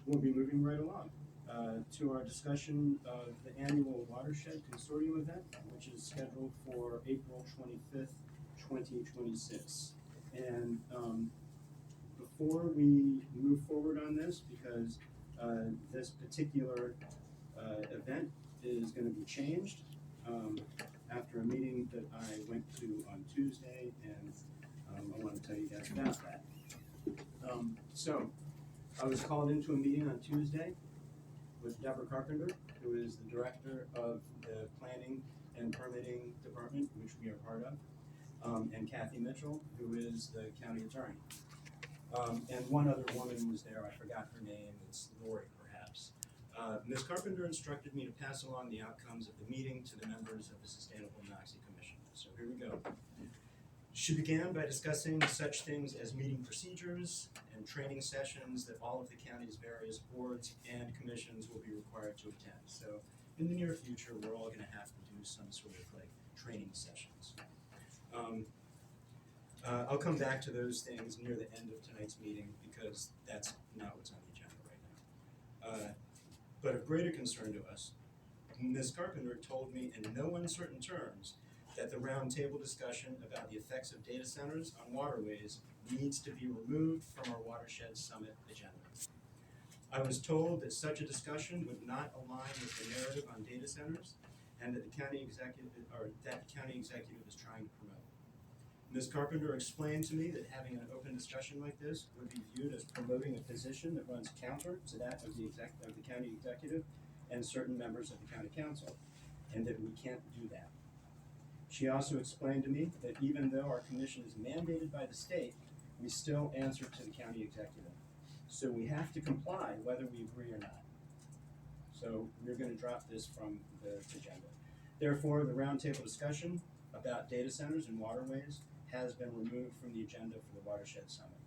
we'll be moving right along to our discussion of the annual Watershed Consortium event, which is scheduled for April 25th, 2026. And before we move forward on this, because this particular event is going to be changed after a meeting that I went to on Tuesday, and I want to tell you guys about that. So I was called into a meeting on Tuesday with Deborah Carpenter, who is the director of the Planning and Permitting Department, which we are part of, and Kathy Mitchell, who is the county attorney. And one other woman was there, I forgot her name, it's Lori perhaps. Ms. Carpenter instructed me to pass along the outcomes of the meeting to the members of the Sustainable Monocacy Commission. So here we go. She began by discussing such things as meeting procedures and training sessions that all of the county's various boards and commissions will be required to attend. So in the near future, we're all going to have to do some sort of like training sessions. I'll come back to those things near the end of tonight's meeting because that's not what's on the agenda right now. But of greater concern to us, Ms. Carpenter told me in no uncertain terms that the roundtable discussion about the effects of data centers on waterways needs to be removed from our Watershed Summit agenda. I was told that such a discussion would not align with the narrative on data centers and that the county executive is trying to promote. Ms. Carpenter explained to me that having an open discussion like this would be viewed as promoting a position that runs counter to that of the county executive and certain members of the county council, and that we can't do that. She also explained to me that even though our commission is mandated by the state, we still answer to the county executive. So we have to comply whether we agree or not. So we're going to drop this from the agenda. Therefore, the roundtable discussion about data centers and waterways has been removed from the agenda for the Watershed Summit.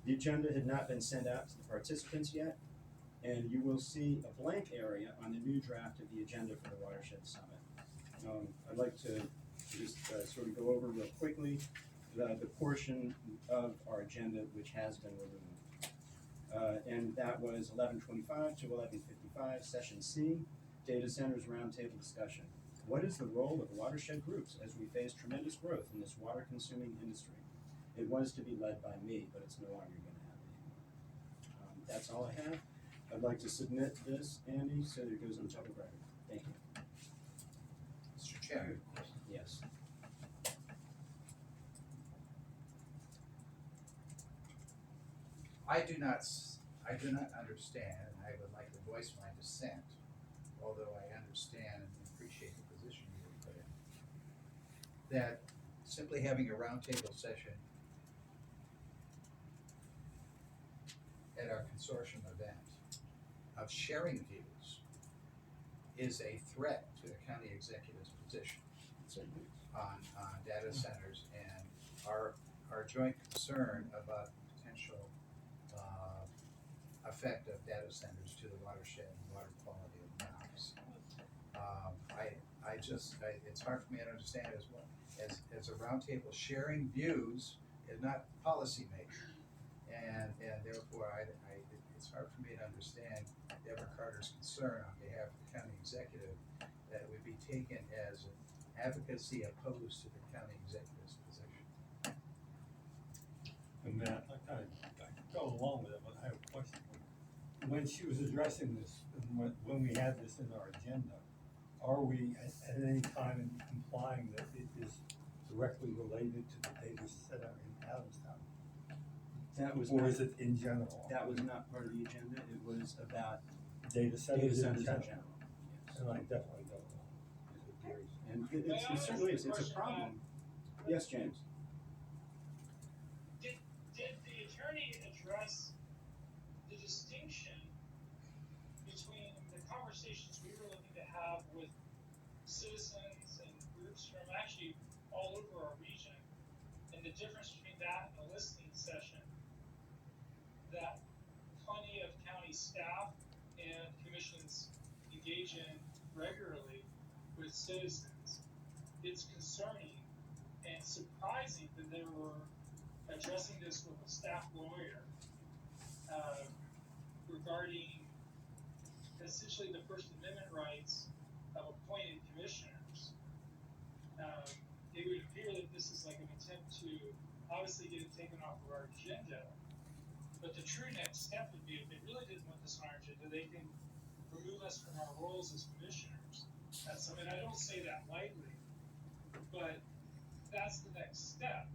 The agenda had not been sent out to the participants yet, and you will see a blank area on the new draft of the agenda for the Watershed Summit. I'd like to just sort of go over real quickly the portion of our agenda which has been removed. And that was 11:25 to 11:55, Session C, Data Centers Roundtable Discussion. What is the role of watershed groups as we face tremendous growth in this water-consuming industry? It was to be led by me, but it's no longer going to happen anymore. That's all I have. I'd like to submit this, Andy, so that it goes on public record. Thank you. Mr. Chair. Yes. I do not understand, and I would like to voice my dissent, although I understand and appreciate the position you would put in, that simply having a roundtable session at our consortium event of sharing views is a threat to the county executive's position on data centers and our joint concern about potential effect of data centers to the watershed and water quality of the mountains. It's hard for me to understand as a roundtable sharing views is not policy making, and therefore it's hard for me to understand Deborah Carter's concern on behalf of the county executive that it would be taken as an advocacy opposed to the county executive's position. And Matt, I go along with it, but I have a question. When she was addressing this, and when we had this in our agenda, are we at any time implying that it is directly related to the data center in Adamstown? That was or not, is it in general? That was not part of the agenda. It was about data centers in general. Yes. And I definitely don't know. And it certainly is. It's a problem. Yes, James. Did the attorney address the distinction between the conversations we were looking to have with citizens and groups from actually all over our region, and the difference between that and a listening session that plenty of county staff and commissions engage in regularly with citizens? It's concerning and surprising that they were addressing this with a staff lawyer regarding essentially the First Amendment rights of appointed commissioners. It would appear that this is like an attempt to obviously get it taken off of our agenda. But the true next step would be if they really didn't want this on our agenda, they can remove us from our roles as commissioners. I mean, I don't say that lightly, but that's the next step.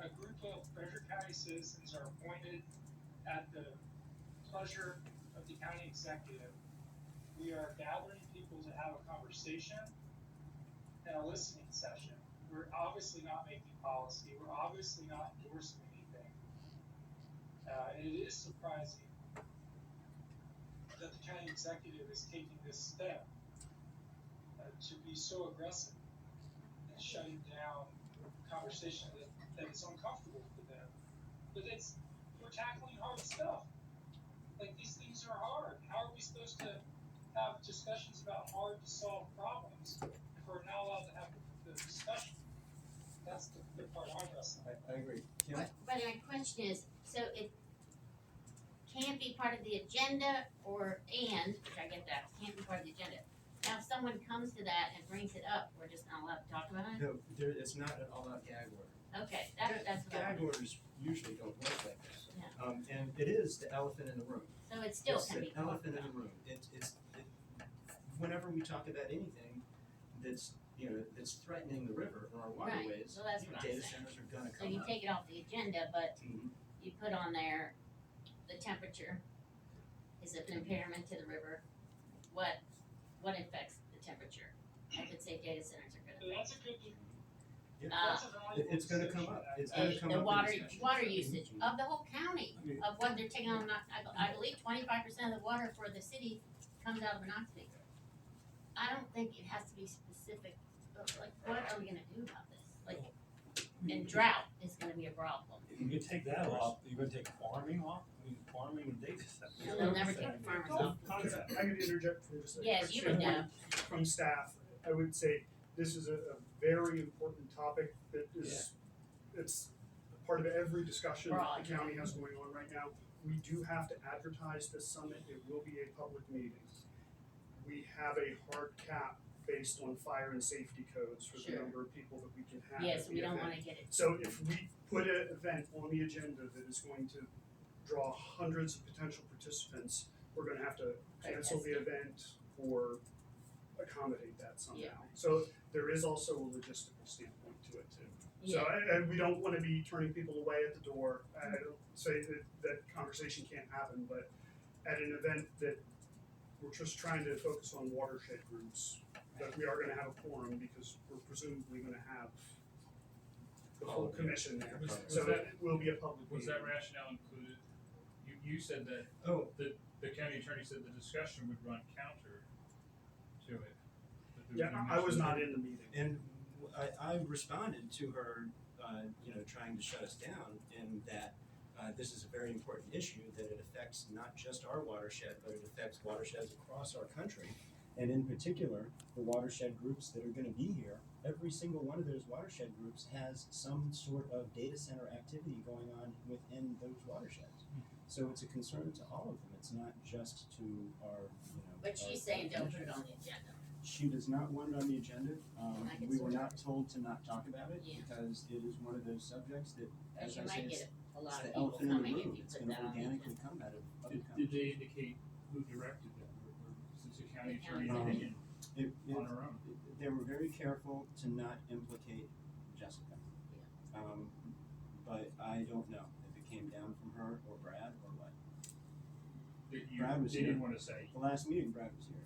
A group of Frederick County citizens are appointed at the pleasure of the county executive. We are gathering people to have a conversation and a listening session. We're obviously not making policy. We're obviously not endorsing anything. And it is surprising that the county executive is taking this step to be so aggressive and shutting down conversation that is uncomfortable for them. But we're tackling hard stuff. Like, these things are hard. How are we supposed to have discussions about hard to solve problems if we're not allowed to have the discussion? That's the part I'm wrestling. I agree. Kim? But my question is, so it can't be part of the agenda which I get that, can't be part of the agenda. Now, if someone comes to that and brings it up, we're just not allowed to talk about it? No, it's not an all-out gag order. Okay, that's what I Gag wanted. orders usually don't work like this. Yeah. And it is the elephant in the room. So it still It's can the be talked elephant in about. the room. Whenever we talk about anything that's, that's threatening the river or our Right, waterways, so that's what I'm data saying. centers are gonna So come you up. take it off the agenda, but Mhm. you put on there the temperature. Is it an impairment to the river? What affects the temperature? I could say data centers are So gonna that's a good. Yeah. That's a valuable It's gonna come distinction. up. It's gonna come the up water in discussion. water usage of the whole county, I mean, of what they're taking on, I believe 25% of the water for the city comes out of Monocacy. I don't think it has to be specific, but like, what are we gonna do about this? Like, and drought is gonna be a problem. You can take that off, you're gonna take farming off, I mean, farming and data centers. No, they'll never take farmers off. Concept, I could interject for just a Yes, quick you would know. standpoint from staff. I would say this is a very important topic that is, it's part of every discussion that Broad. the county has going on right now. We do have to advertise this summit, it will be a public meeting. We have a hard cap based on fire and safety codes for the Sure. number of people that we can have Yes, at the we don't event. wanna get it. So if we put an event on the agenda that is going to draw hundreds of potential participants, we're gonna have to cancel the event or accommodate that somehow. Yeah. So there is also a logistical standpoint to it too. So, Yeah, and we don't wanna be turning people away at the door. I don't say that conversation can't happen, but at an event that we're just trying to focus on watershed groups, that we are gonna have a quorum because we're presumably gonna have the full commission there. Was So that- it will be a public Was meeting. that rationale included? You said that Oh, the county attorney said the discussion would run counter to it. that there Yeah, no I was mention not of- in the meeting. and I responded to her, trying to shut us down in that this is a very important issue, that it affects not just our watershed, but it affects watersheds across our country. And in particular, the watershed groups that are gonna be here, every single one of those watershed groups has some sort of data center activity going on within those watersheds. So it's a concern to all of them, it's not just to our, but our- she's saying our don't put it commissioners. on the agenda. She does not want it on the agenda. I can We were support not told to not talk about it Yeah. because it is one of those subjects that, Cause as you I say, might it's get a it's lot of the people elephant in the coming room. if you It's put gonna that on the organically agenda. come out of other Did conversations. they indicate who directed them, or since the county The county attorney executive. opinion It- on her own? They were very careful to not implicate Jessica. But I don't know if it came down from her or Brad or what. Brad was They here. didn't wanna say, The last meeting, Brad was here,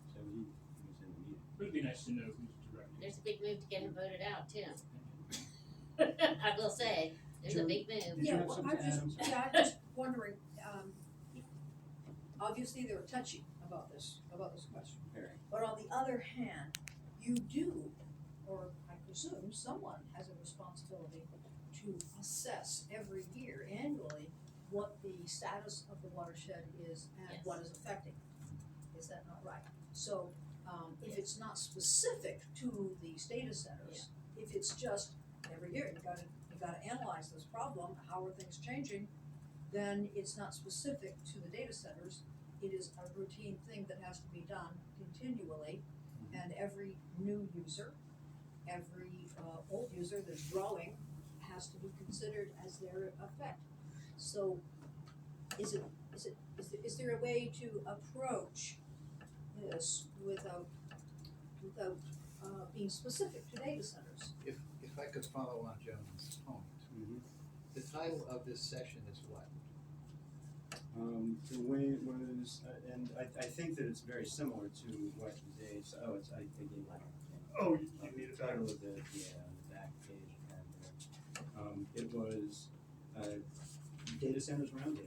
so he was in the meeting. but it'd be nice to know who's directing. There's a big move to get him voted out too. I will say, there's a big move. Did you Yeah, have well, something to add? I'm sorry. I'm just wondering, obviously they were touchy about this question. Very. But on the other hand, you do, or I presume someone has a responsibility to assess every year annually what the status of the watershed is and Yes. what is affecting it. Is that not right? So, if it's not specific to these data centers, if it's just every year, you gotta analyze this problem, how are things changing? then it's not specific to the data centers. It is a routine thing that has to be done continually, and every new user, every old user that's growing has to be considered as their effect. So is there a way to approach this without being specific to data centers? If I could follow on Joan's point, the title of this session is what? The way it was, and I think that it's very similar to what Dave's, I gave you Oh, you need the it back. title of the back page and it was, data centers roundtable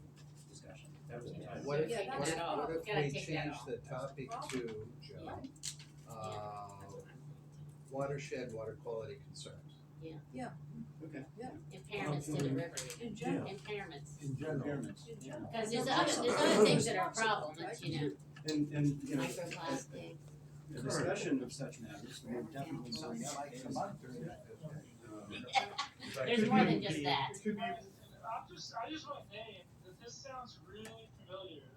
discussion, that was the title. What if, Yeah, what that's if, all. what if Gotta we take that change off. the topic to, Joe, Right. watershed, water quality concerns? Okay. Impairments to the river, In general, impairments. In general. Impairments. in general. Cause there's other things that are a problem, that's, you know, And, you know, microplastic. a discussion of such matters will definitely bring up Like is, a month or There's more than just that. It could be, I just want to name that this sounds really familiar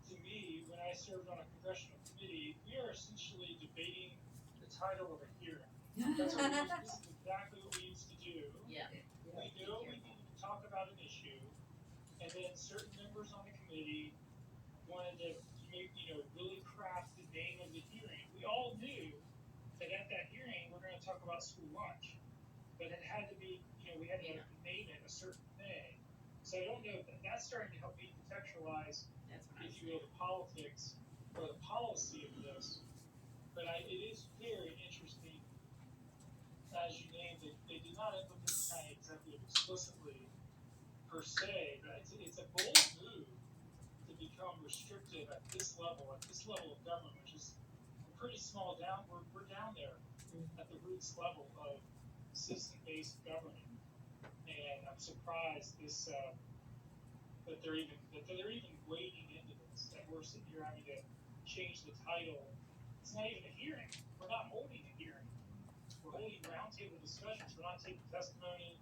to me when I served on a congressional committee. We are essentially debating the title of a hearing. That's what this is exactly what we used to do. Yeah. We knew we needed to talk about an issue, and then certain members on the committee wanted to make, really craft the name of the hearing. We all knew that at that hearing, we're gonna talk about school lunch. But it had to be, we had to name it a certain thing. So I don't know, that's starting to help me contextualize, That's what if you will, the politics or the policy of this. But it is very interesting, as you named it, they did not implement the county executive explicitly per se, but it's a bold move to become restrictive at this level of government, which is a pretty small down, we're down there at the roots level of citizen-based government. And I'm surprised that they're even wading into this, that we're sitting here having to change the title. It's not even a hearing. We're not holding a hearing. We're holding roundtable discussions. We're not taking testimony.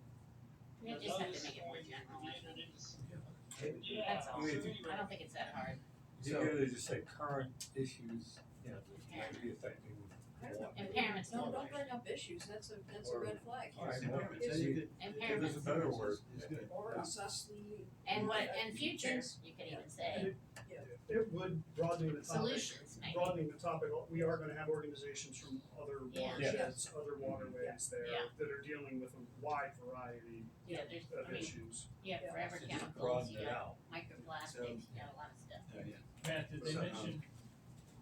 We just have to make it more general, I think. Yeah. That's all. I mean, so I don't think it's that hard. You really just say current issues, that might be affecting. I don't know. Impairments. No, don't bring up issues, that's a red flag. All right, Impairments, well, and you could- Give us a Impairments. better word. Is good. Or assess the. And future, you could even say, it would broaden the topic. solutions maybe. Broadening the topic, we are gonna have organizations from other Yeah. watersheds, other waterways there Yeah. that are dealing with a wide variety Yeah, there's, of issues. you have forever Just chemicals, broaden you it have out. microplastics, you have a lot of stuff. Yeah. Matt, did they So, mention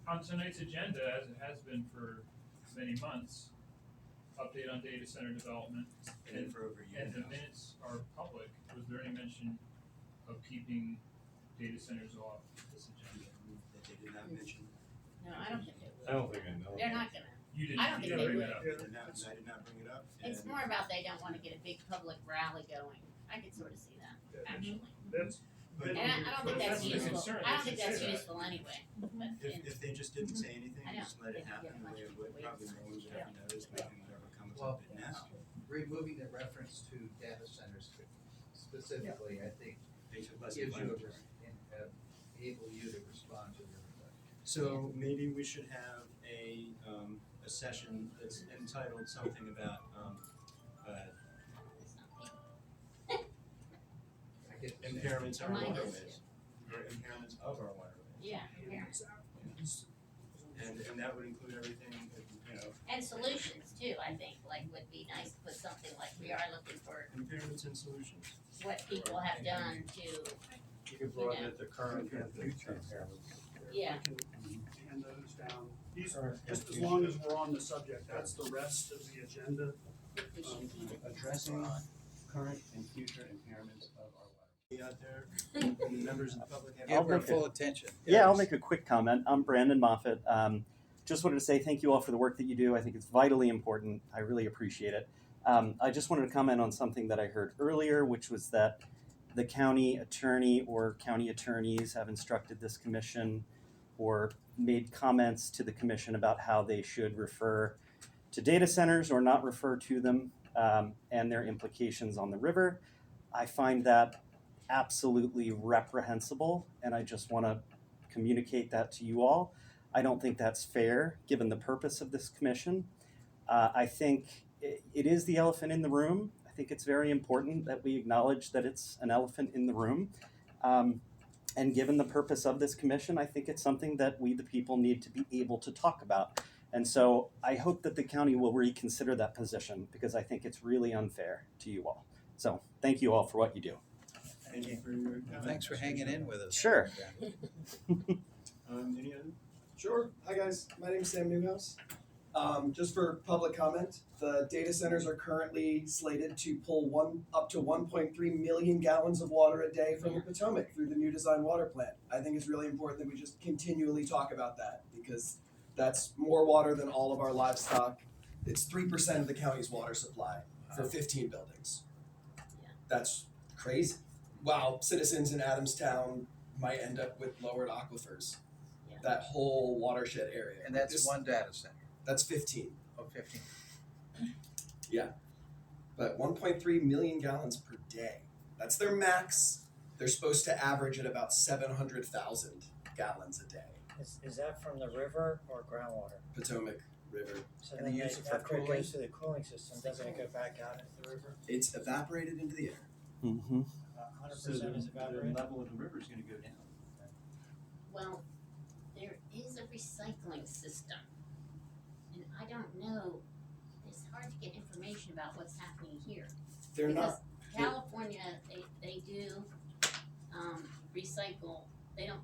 on tonight's agenda, as it has been for many months, update on data center development, And for over a year and the now. minutes are public, was there any mention of keeping data centers off this agenda? That they did not mention. No, I don't think they I will. don't think I know. They're not gonna. You I don't didn't, you think didn't they bring would. that up. I did not bring it up. It's and- more about they don't wanna get a big public rally going. I could sort of see that, actually. That's, But And I don't think But that's that's the useful. concern, I don't they think should that's say that. useful anyway, but, if they just didn't say anything, I know. just let it They don't happen get the much way it would, weight. probably no one would Yeah. have noticed, we can whatever comes Well, up it now. removing the reference to data centers specifically, I think, Makes it less gives you inflammatory. enable you to respond to everybody. So maybe we should have a session that's entitled something about, it's not me. I get the same. impairments of our Mine is waterways. Or impairments of our waterways. Yeah, impairments. And that would include everything, And solutions too, I think, like would be nice to put something like we are looking for impairments and solutions. what people have done to, You could broaden it to current and future impairments. yeah. we can hand those down. These, Current and just as future. long as we're on the subject, that's the rest of the agenda. We should keep it Addressing broad. current and future impairments of our water. Be out there, and members of the public have. Give her make full attention. Yeah, I'll Yes. make a quick comment. I'm Brandon Moffett. Just wanted to say thank you all for the work that you do. I think it's vitally important. I really appreciate it. I just wanted to comment on something that I heard earlier, which was that the county attorney or county attorneys have instructed this commission or made comments to the commission about how they should refer to data centers or not refer to them and their implications on the river. I find that absolutely reprehensible, and I just want to communicate that to you all. I don't think that's fair given the purpose of this commission. I think it is the elephant in the room. I think it's very important that we acknowledge that it's an elephant in the room. And given the purpose of this commission, I think it's something that we, the people, need to be able to talk about. And so I hope that the county will reconsider that position because I think it's really unfair to you all. So thank you all for what you do. Thank you for your comment. Thanks for hanging in with us. Sure. Any other? Sure. Hi guys, my name is Sam Newhouse. Just for public comment, the data centers are currently slated to pull up to 1.3 million gallons of water a day from the Potomac through the new design water plant. I think it's really important that we just continually talk about that because that's more water than all of our livestock. It's 3% of the county's water supply for 15 buildings. That's crazy. Wow, citizens in Adamstown might end up with lowered aquifers. That whole watershed area. And that's one data center. That's 15. Oh, 15. But 1.3 million gallons per day. That's their max. They're supposed to average at about 700,000 gallons a day. Is that from the river or groundwater? Potomac River. So And then they use it for after it cooling? goes to the cooling system, doesn't it go back out into the river? It's evaporated into the air. Mm-hmm. 100% is evaporated? level of the river is gonna go down. Well, there is a recycling system. And I don't know, it's hard to get information about what's happening here. They're Because not. California, they do, recycle, they don't,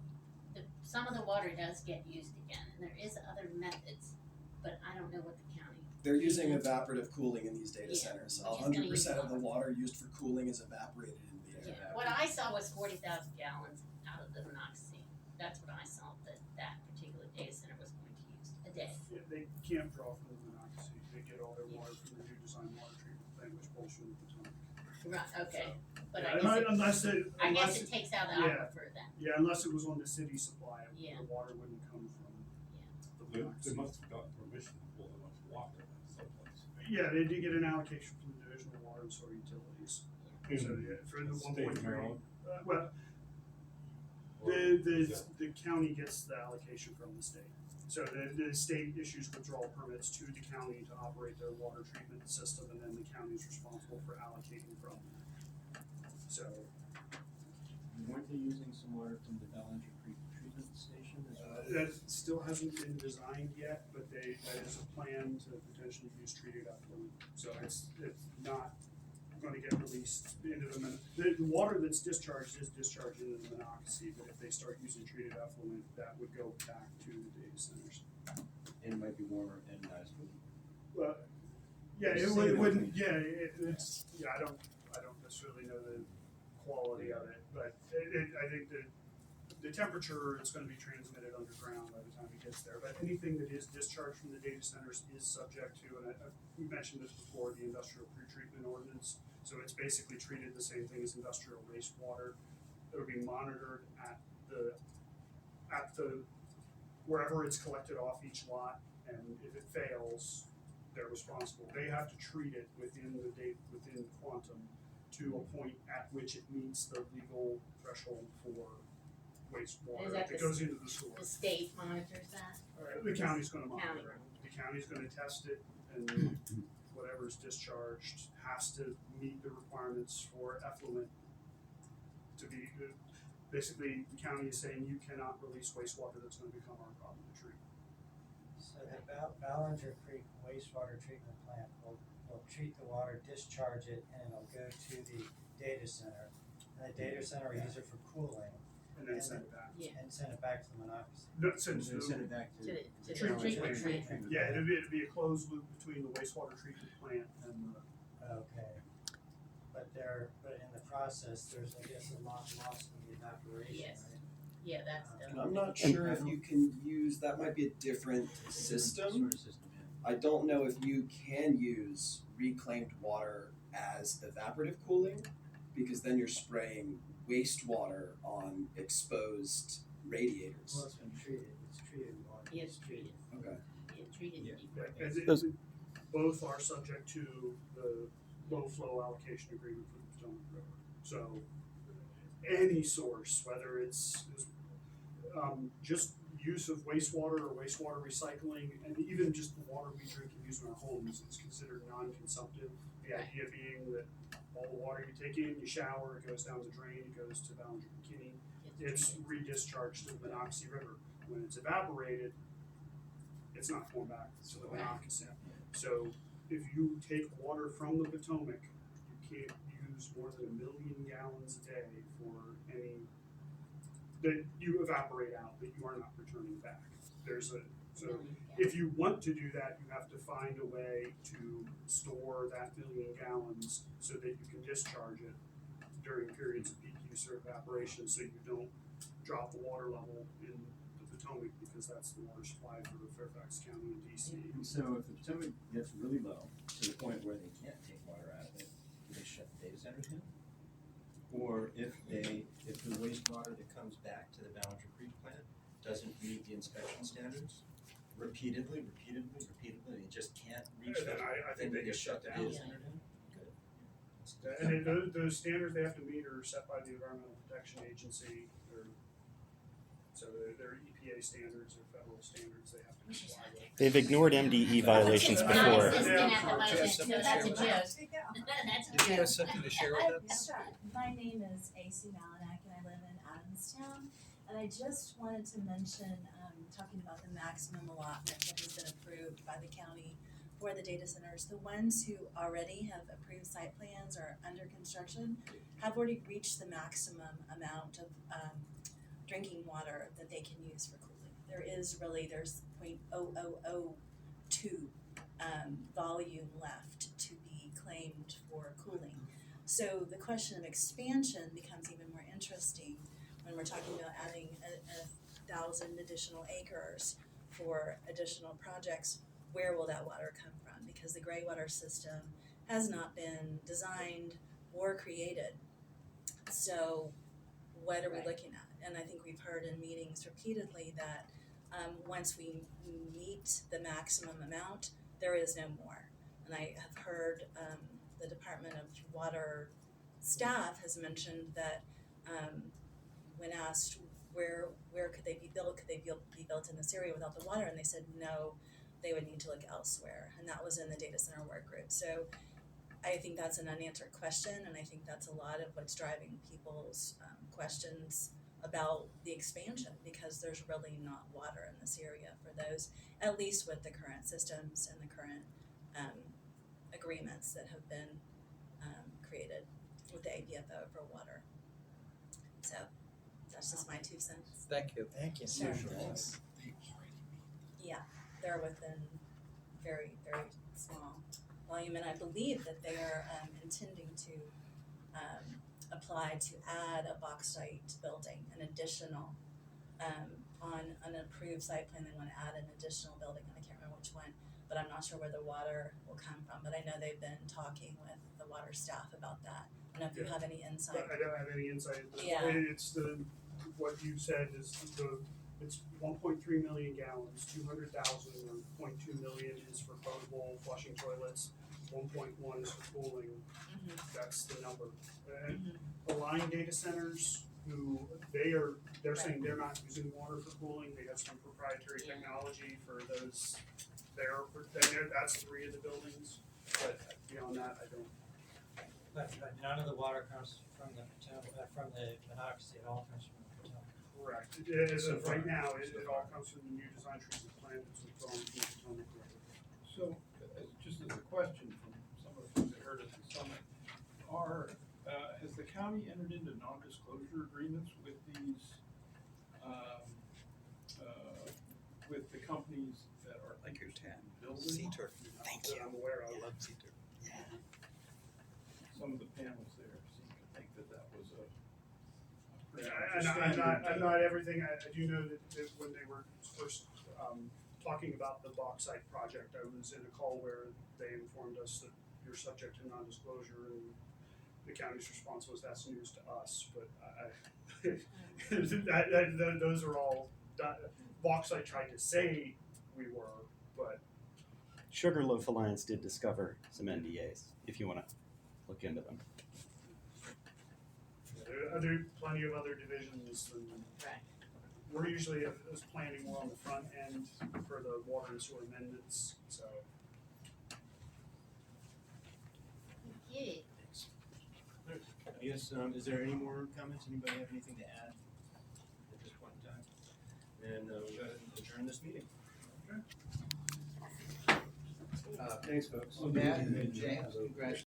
some of the water does get used again, and there is other methods, but I don't know what the county. They're using evaporative cooling in these data Yeah, centers. which is gonna 100% use of the water. water used for cooling is evaporated into the air. Yeah, what I saw was 40,000 gallons out of the Monocacy. That's what I saw that particular data center was going to use a day. Yeah, they can't draw from the Monocacy, they get all their water from the new design water treatment plant, which pulls from the Potomac. Right, okay, but Yeah, I guess unless it takes out the yeah. aquifer then. unless it was on the city supply, Yeah. the water wouldn't come from the They Monocacy. must have gotten permission to pull enough water someplace. Yeah, they did get an allocation from the Division of Water and Sewer Utilities. So yeah, for the State 1.3. of Maryland. Well, Or- the county gets the allocation from the state. So the state issues withdrawal permits to the county to operate their water treatment system, and then the county is responsible for allocating from that. So, Weren't they using some water from the Ballinger Creek treatment station as well? that still hasn't been designed yet, but that is a plan to potentially use treated effluent. So it's not gonna get released into the water that's discharged is discharged into the Monocacy, but if they start using treated effluent, that would go back to the data centers. And it might be warmer and nice. Well, yeah, It's it safe, wouldn't, yeah, it's, yeah, I don't necessarily know the quality of it, but I think the temperature is gonna be transmitted underground by the time it gets there, but anything that is discharged from the data centers is subject to, and we mentioned this before, the industrial pretreatment ordinance. So it's basically treated the same thing as industrial wastewater. It'll be monitored at the wherever it's collected off each lot, and if it fails, they're responsible. They have to treat it within the quantum to a point at which it meets the legal threshold for wastewater Is that that goes into the sewer. The state monitors that, or? The county's gonna County. monitor it. The county's gonna test it, and whatever's discharged has to meet the requirements for effluent to be, basically, the county is saying you cannot release wastewater that's gonna become our problem to treat. So the Ballinger Creek wastewater treatment plant will treat the water, discharge it, and it'll go to the data center. And the data center will use it for cooling And then send it back. Yeah. and send it back to the Monocacy. No, send They send it back To the Treatment treatment plant. plant. Yeah, it'd be a closed loop between the wastewater treatment plant and the, Okay. But in the process, there's, I guess, a lot lost in the evaporation, Yes. right? Yeah, that's And I'm not sure if you can use, that might be a different system. Sort of system, yeah. I don't know if you can use reclaimed water as evaporative cooling, because then you're spraying wastewater on exposed radiators. Well, it's been treated, it's treated water. Yeah, it's treated. Okay. It's treated Yeah. before it and goes. both are subject to the low flow allocation agreement for the Potomac River. So any source, whether it's just use of wastewater or wastewater recycling, and even just the water we drink and use in our homes is considered non-consumptive. The idea being that all the water you take in, you shower, it goes down the drain, it goes to Ballinger McKinney, it's redischarged to the Monocacy River. When it's evaporated, it's not going back to the Monocacy. So if you take water from the Potomac, you can't use more than 1 million gallons a day for any that you evaporate out, that you are not returning back. If you want to do that, you have to find a way to store that 1 million gallons so that you can discharge it during periods of peak use or evaporation, so you don't drop the water level in the Potomac, because that's the water supply for Fairfax County and DC. And so if the Potomac gets really low to the point where they can't take water out of it, do they shut the data centers down? Or if the wastewater that comes back to the Ballinger Creek plant doesn't meet the inspection standards, repeatedly, it just can't reach And that, then I think they just get shut the down. data center down? Good. And then those standards they have to meet are set by the Environmental Protection Agency, so they're EPA standards or federal standards they have to comply with. They've ignored MDE violations before. Non-existent at the motion, so Yeah. that's a joke. That's a Did you joke. have something to share with us? Sure. My name is AC Malinak and I live in Adamstown. And I just wanted to mention, talking about the maximum allotment that has been approved by the county for the data centers. The ones who already have approved site plans or under construction have already reached the maximum amount of drinking water that they can use for cooling. There's 0.0002 volume left to be claimed for cooling. So the question of expansion becomes even more interesting when we're talking about adding 1,000 additional acres for additional projects. Where will that water come from? Because the gray water system has not been designed or created. So what are we looking at? And I think we've heard in meetings repeatedly that once we meet the maximum amount, there is no more. And I have heard the Department of Water staff has mentioned that when asked where could they be built, could they be built in this area without the water, and they said no, they would need to look elsewhere, and that was in the data center work group. So I think that's an unanswered question, and I think that's a lot of what's driving people's questions about the expansion, because there's really not water in this area for those, at least with the current systems and the current agreements that have been created with the APFO for water. So that's just my 2 cents. Thank you. Thank you. Sure. Sure. They're within very, very small volume, and I believe that they are intending to apply to add a bauxite building, an additional, on an approved site plan. They want to add an additional building, and I can't remember which one, but I'm not sure where the water will come from. But I know they've been talking with the water staff about that. I don't know if you have any insight. But I don't have any insight. Yeah. It's what you said is it's 1.3 million gallons, 200,000 or 0.2 million is for potable flushing toilets, 1.1 is for cooling. Mm-hmm. That's the number. And the line data centers, they're saying they're not using water for cooling. They have some proprietary technology for those. That's 3 of the buildings, but beyond that, I don't. But none of the water comes from the Potomac, from the Monocacy, it all comes from the Potomac. Correct. As of right now, it all comes from the new design treatment plan that's withdrawn from the Potomac River. So, just as a question from some of the things I heard at the summit, has the county entered into non-disclosure agreements with these, with the companies that are Like your 10. building? CETR. Thank you. I'm aware of. I love CETR. Some of the panels there seem to think that was a pretty I'm not everything. I do know that when they were first talking about the bauxite project, I was in a call where they informed us that you're subject to non-disclosure, and the county's response was that's news to us. But those are all bauxite tried to say we were, but Sugarloaf Alliance did discover some NDAs, if you want to look into them. there are plenty of other divisions, and Right. we're usually, as planning, we're on the front end for the water and sewer amendments, so. Okay. I guess, is there any more comments? Anybody have anything to add at this point in time? And we'll go ahead and adjourn this meeting. Thanks, folks. Matt and James, congratulations.